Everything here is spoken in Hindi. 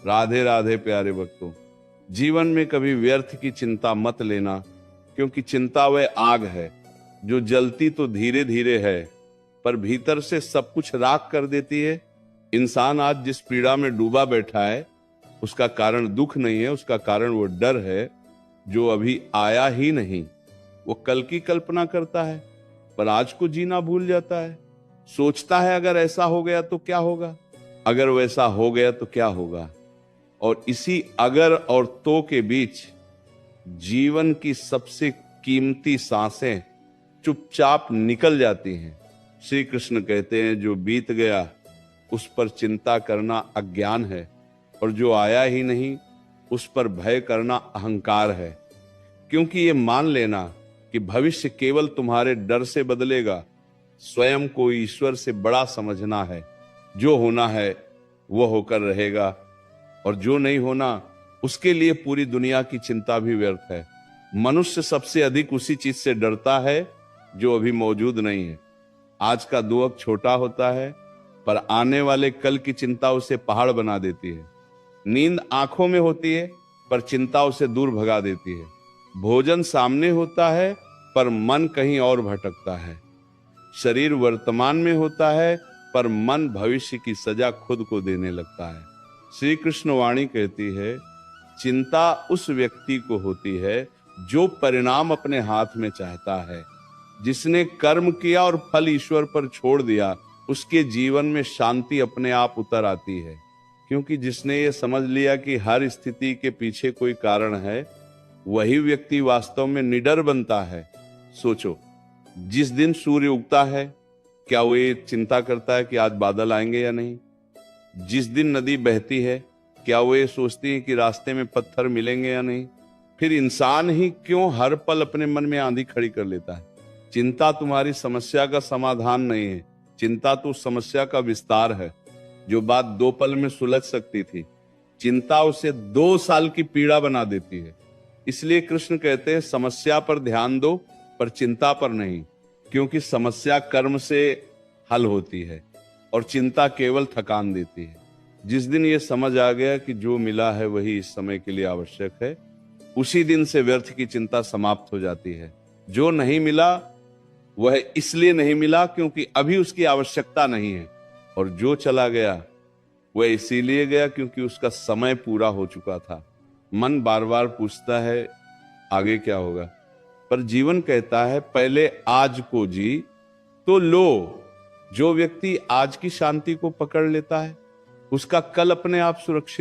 राधे राधे प्यारे भक्तों। जीवन में कभी व्यर्थ की चिंता मत लेना, क्योंकि चिंता वह आग है जो जलती तो धीरे धीरे है, पर भीतर से सब कुछ राख कर देती है। इंसान आज जिस पीड़ा में डूबा बैठा है, उसका कारण दुख नहीं है, उसका कारण वो डर है जो अभी आया ही नहीं। वो कल की कल्पना करता है, पर आज को जीना भूल जाता है। सोचता है अगर ऐसा हो गया तो क्या होगा, अगर वैसा हो गया तो क्या होगा। और इसी अगर और तो के बीच जीवन की सबसे कीमती सांसें चुपचाप निकल जाती हैं। श्री कृष्ण कहते हैं, जो बीत गया उस पर चिंता करना अज्ञान है, और जो आया ही नहीं उस पर भय करना अहंकार है। क्योंकि ये मान लेना कि भविष्य केवल तुम्हारे डर से बदलेगा, स्वयं को ईश्वर से बड़ा समझना है। जो होना है वो होकर रहेगा, और जो नहीं होना उसके लिए पूरी दुनिया की चिंता भी व्यर्थ है। मनुष्य सबसे अधिक उसी चीज से डरता है जो अभी मौजूद नहीं है। आज का दुख छोटा होता है, पर आने वाले कल की चिंता उसे पहाड़ बना देती है। नींद आंखों में होती है, पर चिंता उसे दूर भगा देती है। भोजन सामने होता है, पर मन कहीं और भटकता है। शरीर वर्तमान में होता है, पर मन भविष्य की सजा खुद को देने लगता है। श्री कृष्ण वाणी कहती है, चिंता उस व्यक्ति को होती है जो परिणाम अपने हाथ में चाहता है। जिसने कर्म किया और फल ईश्वर पर छोड़ दिया, उसके जीवन में शांति अपने आप उतर आती है। क्योंकि जिसने ये समझ लिया कि हर स्थिति के पीछे कोई कारण है, वही व्यक्ति वास्तव में निडर बनता है। सोचो, जिस दिन सूर्य उगता है, क्या वो ये चिंता करता है कि आज बादल आएंगे या नहीं? जिस दिन नदी बहती है, क्या वो ये सोचती है कि रास्ते में पत्थर मिलेंगे या नहीं? फिर इंसान ही क्यों हर पल अपने मन में आंधी खड़ी कर लेता है? चिंता तुम्हारी समस्या का समाधान नहीं है, चिंता तो समस्या का विस्तार है। जो बात 2 पल में सुलझ सकती थी, चिंता उसे 2 साल की पीड़ा बना देती है। इसलिए कृष्ण कहते हैं, समस्या पर ध्यान दो, पर चिंता पर नहीं। क्योंकि समस्या कर्म से हल होती है और चिंता केवल थकान देती है। जिस दिन ये समझ आ गया कि जो मिला है वही इस समय के लिए आवश्यक है, उसी दिन से व्यर्थ की चिंता समाप्त हो जाती है। जो नहीं मिला वह इसलिए नहीं मिला क्योंकि अभी उसकी आवश्यकता नहीं है, और जो चला गया वह इसीलिए गया क्योंकि उसका समय पूरा हो चुका था। मन बार बार पूछता है आगे क्या होगा, पर जीवन कहता है पहले आज को जी तो लो। जो व्यक्ति आज की शांति को पकड़ लेता है, उसका कल अपने आप सुरक्षित